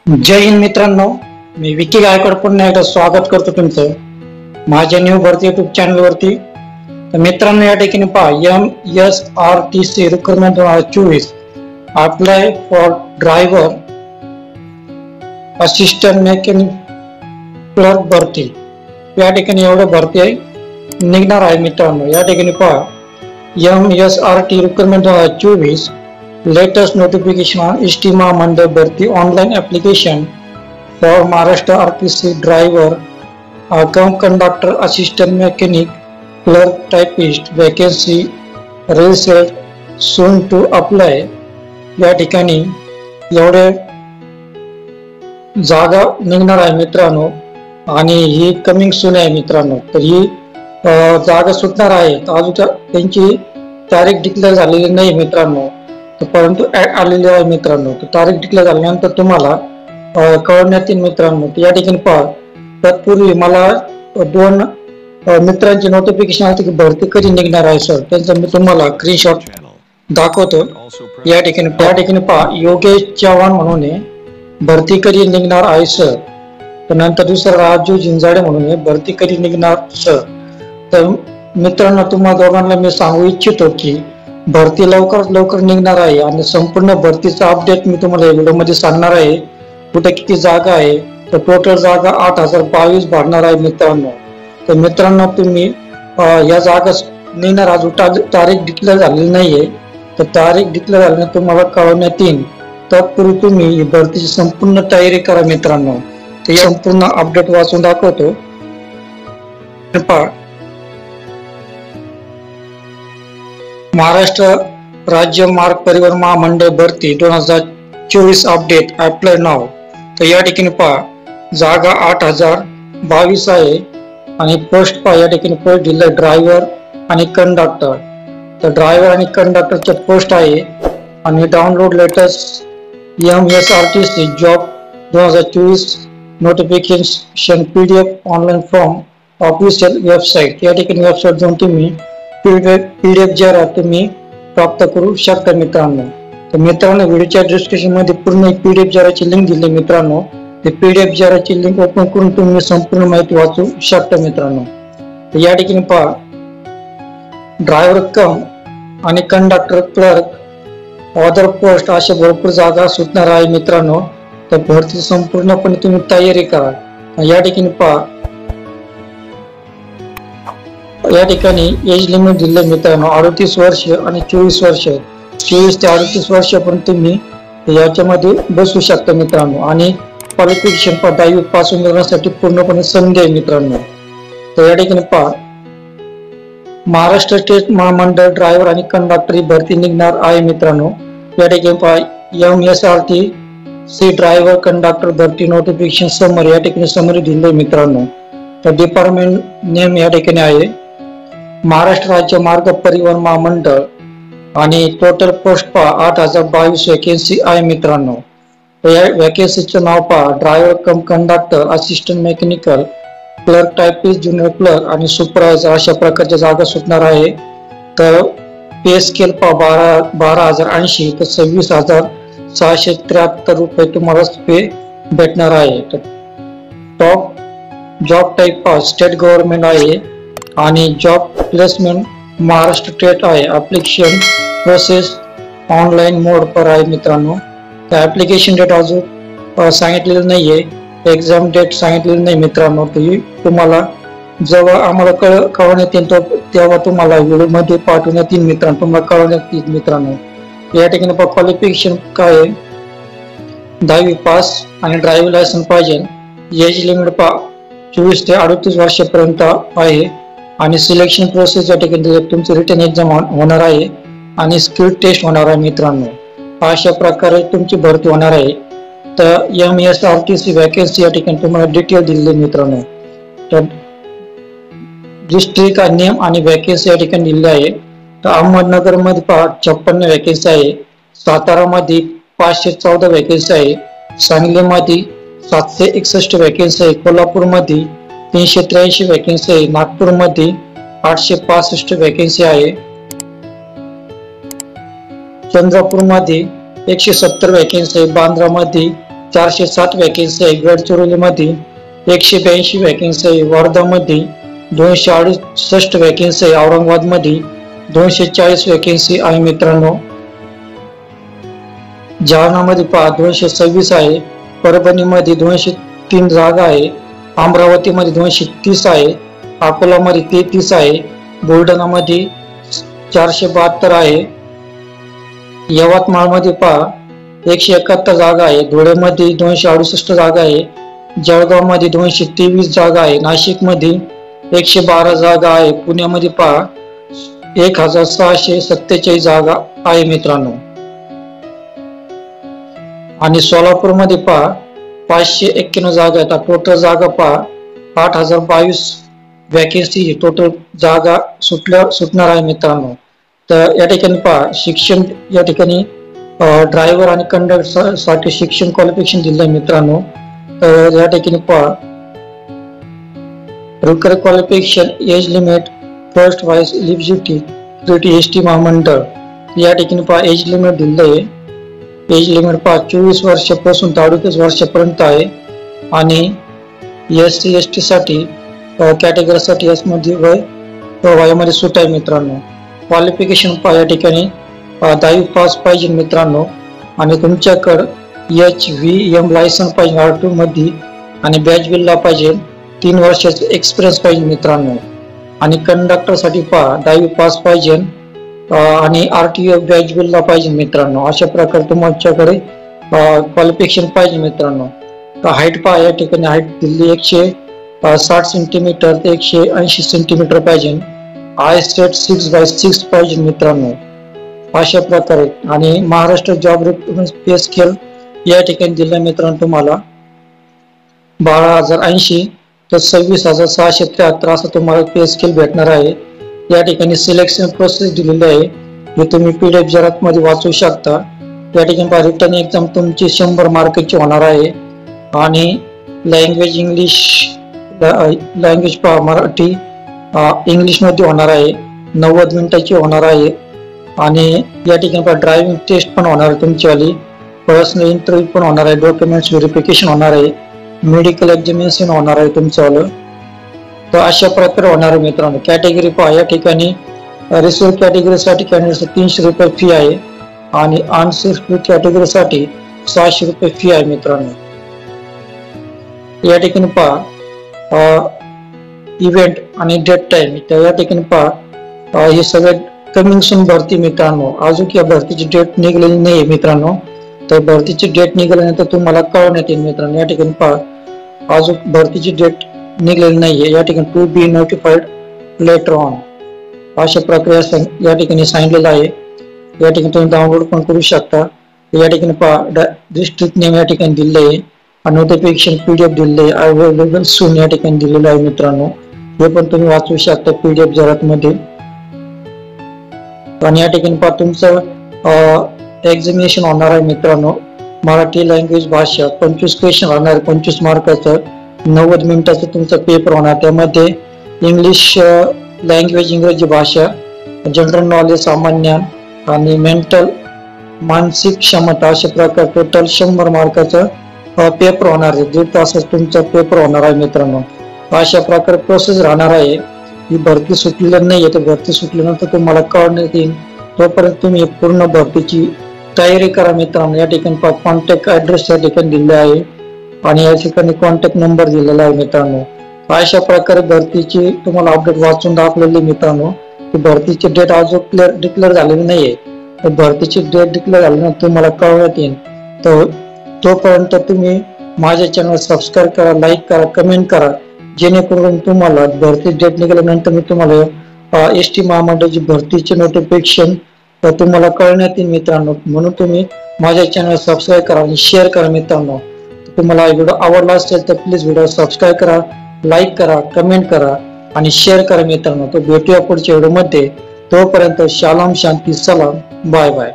जय हिंद मित्रांनो, मी विकी गायकवाड पुन्हा एकदा स्वागत करतो तुमचं माझ्या न्यू भरती युट्यूब चॅनल वरती। तर मित्रांनो, या ठिकाणी पहा MSRTC recruitment 2024 apply for driver assistant mechanic clerk भरती, या ठिकाणी एवढं भरती निघणार आहे। मित्रांनो, या ठिकाणी पहा MSRT recruitment 2024 latest notification on ST महामंडळ भरती online application for Maharashtra RTC driver, conductor, assistant mechanic, clerk, typist vacancy released soon to apply। या ठिकाणी एवढे जागा निघणार आहे मित्रांनो, आणि ही कमिंग सून आहे मित्रांनो। तर ही जागा सुटणार आहे, अजून त्यांची तारीख डिक्लेअर झालेली नाही मित्रांनो, परंतु आलेले आहे मित्रांनो। तर तारीख डिक्लेअर झाल्यानंतर तुम्हाला कळवण्यात येईल मित्रांनो। या ठिकाणी पहा, तत्पूर्वी मला दोन मित्रांची नोटिफिकेशन आली की भरती कधी निघणार आहे सर, त्यांचा मी तुम्हाला स्क्रीनशॉट दाखवतो। या ठिकाणी पहा, योगेश चव्हाण म्हणून भरती कधी निघणार आहे सर। तर नंतर दुसरा राजू जिंजाडे म्हणून भरती कधी निघणार सर। तर मित्रांनो, तुम्हा दोघांना मी सांगू इच्छितो की भरती लवकरात लवकर निघणार आहे, आणि संपूर्ण भरतीचा अपडेट मी तुम्हाला या व्हिडिओ मध्ये सांगणार आहे। कुठे किती जागा आहे, तर टोटल जागा 8022 भरणार आहे मित्रांनो। तर मित्रांनो, तुम्ही या जागा निघणार, अजून तारीख डिक्लेअर झालेली नाहीये, तर तारीख डिक्लेअर झाल्यानंतर तुम्हाला कळवण्यात येईल। तत्पूर्वी तुम्ही भरतीची संपूर्ण तयारी करा मित्रांनो। तर या संपूर्ण अपडेट वाचून दाखवतो। महाराष्ट्र राज्य मार्ग परिवहन महामंडळ भरती 2024 अपडेट अप्लाय नाव। तर या ठिकाणी पहा, जागा 8022 आहे, आणि पोस्ट पहा, या ठिकाणी पोस्ट दिले ड्रायव्हर आणि कंडक्टर। तर ड्रायव्हर आणि कंडक्टरचे पोस्ट आहे, आणि download latest MSRTC job 2024 notification PDF online form official website. या ठिकाणी वेबसाइट जाऊन तुम्ही PDF जरा तुम्ही प्राप्त करू शकता मित्रांनो। तर मित्रांनो, व्हिडिओच्या डिस्क्रिप्शन मध्ये पूर्ण PDF जराची लिंक दिली मित्रांनो। ते PDF जराची लिंक ओपन करून तुम्ही संपूर्ण माहिती वाचू शकता मित्रांनो। तर या ठिकाणी पहा, ड्रायव्हर कम आणि कंडक्टर क्लर्क अदर पोस्ट अशा भरपूर जागा सुटणार आहे मित्रांनो। तर भरती संपूर्णपणे तुम्ही तयारी करा। या ठिकाणी पहा, या ठिकाणी एज लिमिट दिले मित्रांनो 38 वर्ष आणि 24 वर्ष, 24 ते 38 वर्षापर्यंत तुम्ही याच्यामध्ये बसू शकता मित्रांनो। आणि क्वालिफिकेशन 10वी पासून मिळवण्यासाठी पूर्णपणे संधी आहे मित्रांनो। तर या ठिकाणी पहा, महाराष्ट्र स्टेट महामंडळ ड्रायव्हर आणि कंडक्टर ही भरती निघणार आहे मित्रांनो। या ठिकाणी पहा, MSRTC ड्रायव्हर कंडक्टर भरती नोटिफिकेशन समरी, या ठिकाणी समरी दिले मित्रांनो। तर डिपार्टमेंट नेम या ठिकाणी आहे महाराष्ट्र राज्य मार्ग परिवहन महामंडळ, आणि टोटल पोस्ट पहा 8022 वॅकेन्सी आहे मित्रांनो। या वॅकेन्सीचं नाव पहा, ड्रायव्हर कम conductor, assistant mechanical, clerk, typist, junior clerk आणि सुपरवायझर अशा प्रकारच्या जागा सुटणार आहे। तर पे स्केल पहा 12,080 तर 26,673 रुपये तुम्हाला पे भेटणार आहे। तर टॉप जॉब टाईप पहा स्टेट गव्हर्नमेंट आहे, आणि जॉब प्लेसमेंट महाराष्ट्र स्टेट आहे। ऍप्लिकेशन प्रोसेस ऑनलाइन मोड पर आहे मित्रांनो। तर ऍप्लिकेशन डेट अजून सांगितलेलं नाहीये, एक्झाम डेट सांगितलेलं नाही मित्रांनो। तुम्हाला जेव्हा आम्हाला कळवण्यात येईल तेव्हा तुम्हाला व्हिडिओ मध्ये पाठवण्यात येईल मित्रांनो, तुम्हाला कळवण्यात येईल मित्रांनो। या ठिकाणी क्वालिफिकेशन काय आहे, 10वी पास आणि ड्रायव्हिंग लायसन्स पाहिजे। एज लिमिट पहा 24 ते 38 वर्षापर्यंत आहे, आणि सिलेक्शन प्रोसेस या ठिकाणी तुमची रिटन एक्झाम होणार आहे, आणि स्किल टेस्ट होणार आहे मित्रांनो। अशा प्रकारे तुमची भरती होणार आहे। तर MSRTC वॅकेन्सी या ठिकाणी तुम्हाला डिटेल दिलेली मित्रांनो। तर डिस्ट्रिक्ट नेम आणि वॅकेन्सी या ठिकाणी दिलेली आहे। तर अहमदनगर मध्ये पहा 56 वॅकेन्सी आहे, सातारा मध्ये 514 वॅकेन्सी आहे, सांगली मध्ये 761 वॅकेन्सी आहे, कोल्हापूर मध्ये 383 वॅकेन्सी आहे, नागपूर मध्ये 865 वॅकेन्सी आहे, चंद्रपूर मध्ये 170 वॅकेन्सी आहे, बांद्रा मध्ये 407 वॅकेन्सी आहे. गडचिरोलीमध्ये 182 वॅकेन्सी आहे. वर्धामध्ये 268 वॅकेन्सी आहे. औरंगाबादमध्ये 240 वॅकेन्सी आहे मित्रांनो. जालनामध्ये पहा 226 आहे. परभणीमध्ये 203 जागा आहे. अमरावतीमध्ये 230 आहे. अकोलामध्ये 33 आहे. बुलढाणामध्ये 472 आहे. यवतमाळमध्ये पहा 171 जागा आहे. धुळ्यामध्ये 268 जागा आहे. जळगावमध्ये 223 जागा आहे. नाशिकमध्ये 112 जागा आहे. पुण्यामध्ये पहा 1647 जागा आहे मित्रांनो. आणि सोलापूरमध्ये पहा 591 जागा आहेत. टोटल जागा पहा 8022 वॅकेन्सी टोटल जागा सुटणार आहे मित्रांनो. तर या ठिकाणी पहा शिक्षण या ठिकाणी ड्रायव्हर आणि कंडक्टर साठी शिक्षण क्वालिफिकेशन दिलं आहे मित्रांनो. तर या ठिकाणी पहा required qualification age limit first wise eligibility ST महामंडळ या ठिकाणी पहा एज लिमिट दिलं आहे. एज लिमिट पहा 24 वर्षापासून 38 वर्षापर्यंत आहे. आणि SC ST साठी कॅटेगरी साठी यामध्ये वयामध्ये सूट आहे मित्रांनो. क्वालिफिकेशन पहा या ठिकाणी 10वी पास पाहिजे मित्रांनो. आणि तुमच्याकडे HVM लायसन्स पाहिजे R2 मध्ये. आणि बॅच बिलला पाहिजे 3 वर्षाचा एक्सपिरियन्स पाहिजे मित्रांनो. आणि कंडक्टर साठी पहा 10वी पास पाहिजे आणि RTO बॅच बिलला पाहिजे मित्रांनो. अशा प्रकारे तुमच्याकडे क्वालिफिकेशन पाहिजे मित्रांनो. तर हाईट पहा या ठिकाणी हाईट दिल्ली 160 सेंटीमीटर ते 180 सेंटीमीटर पाहिजे. आय स्टेट 6x6 पाहिजे मित्रांनो. अशा प्रकारे. आणि महाराष्ट्र जॉब रिक्रुटमेंट पे स्केल या ठिकाणी दिलं मित्रांनो तुम्हाला 12,080 तर 26,673 असं तुम्हाला पे स्केल भेटणार आहे. या ठिकाणी सिलेक्शन प्रोसेस दिलेली आहे. हे तुम्ही PDF जरात मध्ये वाचू शकता. या ठिकाणी रिटर्न एक्झाम तुमची 100 मार्काची होणार आहे. आणि लँग्वेज इंग्लिश लँग्वेज पहा मराठी इंग्लिश मध्ये होणार आहे. 90 मिनिटाची होणार आहे. आणि या ठिकाणी ड्रायव्हिंग टेस्ट पण होणार आहे तुमच्यावाली. पर्सनल इंटरव्ह्यू पण होणार आहे. डॉक्युमेंट्स व्हेरिफिकेशन होणार आहे. मेडिकल एक्झामिनेशन होणार आहे तुमचं. तर अशा प्रकारे होणार आहे मित्रांनो. कॅटेगरी पहा या ठिकाणी रिसर्च कॅटेगरी साठी कॅन्डिडेट 300 रुपये फी आहे. आणि अनरिसर्च कॅटेगरी साठी 600 रुपये फी आहे मित्रांनो. या ठिकाणी पहा इव्हेंट आणि डेट टाइम. तर या ठिकाणी पहा हे सगळे कमिंग सून भरती मित्रांनो. अजून या भरतीची डेट निघालेली नाही मित्रांनो. तर भरतीची डेट निघाल्यानंतर तुम्हाला कळवण्यात येईल मित्रांनो. या ठिकाणी पहा अजून भरतीची डेट निघालेली नाहीये. या ठिकाणी to be notified later on अशा प्रक्रिया या ठिकाणी सांगितलेलं आहे. या ठिकाणी तुम्ही डाउनलोड पण करू शकता. या ठिकाणी पहा डिस्ट्रिक्ट नेम या ठिकाणी दिले आहे. नोटिफिकेशन PDF दिले आहे. अवेलेबल सून या ठिकाणी दिलेलं आहे मित्रांनो. हे पण तुम्ही वाचू शकता PDF जरात मध्ये. आणि या ठिकाणी पहा तुमचं एक्झामिनेशन होणार आहे मित्रांनो. मराठी लँग्वेज भाषा 25 क्वेश्चन होणार आहे. 25 मार्काचं 90 मिनिटाचं तुमचा पेपर होणार. त्यामध्ये इंग्लिश लँग्वेज इंग्रजी भाषा, जनरल नॉलेज सामान्य आणि मेंटल मानसिक क्षमता अशा प्रकार टोटल 100 मार्काचं पेपर होणार आहे. 1.5 तासाचा तुमचा पेपर होणार आहे मित्रांनो. अशा प्रकारे प्रोसेस राहणार आहे. ही भरती सुटलेली नाहीये. तर भरती सुटल्यानंतर तुम्हाला कळण्यात येईल. तोपर्यंत तुम्ही पूर्ण भरतीची तयारी करा मित्रांनो. या ठिकाणी कॉन्टॅक्ट ऍड्रेस या ठिकाणी दिलेला आहे. आणि या ठिकाणी कॉन्टॅक्ट नंबर दिलेला आहे मित्रांनो. अशा प्रकारे भरतीची तुम्हाला अपडेट वाचून दाखवलेली मित्रांनो. की भरतीची डेट अजून डिक्लेअर झालेली नाहीये. तर भरतीची डेट डिक्लेअर झाल्यानंतर तुम्हाला कळवण्यात येईल. तर तोपर्यंत तुम्ही माझ्या चॅनल सबस्क्राईब करा, लाईक करा, कमेंट करा. जेणेकरून तुम्हाला भरती डेट निघाल्यानंतर मी तुम्हाला ST महामंडळाची भरतीचे नोटिफिकेशन तुम्हाला कळण्यात येईल मित्रांनो. म्हणून तुम्ही माझ्या चॅनल सबस्क्राईब करा आणि शेअर करा मित्रांनो. तुम्हाला व्हिडिओ आवडला असेल तर प्लीज व्हिडिओ सबस्क्राईब करा, लाईक करा, कमेंट करा आणि शेअर करा मित्रांनो. तो भेटूया पुढच्या व्हिडिओमध्ये. तोपर्यंत शालोम, शांती, सलाम, बाय बाय.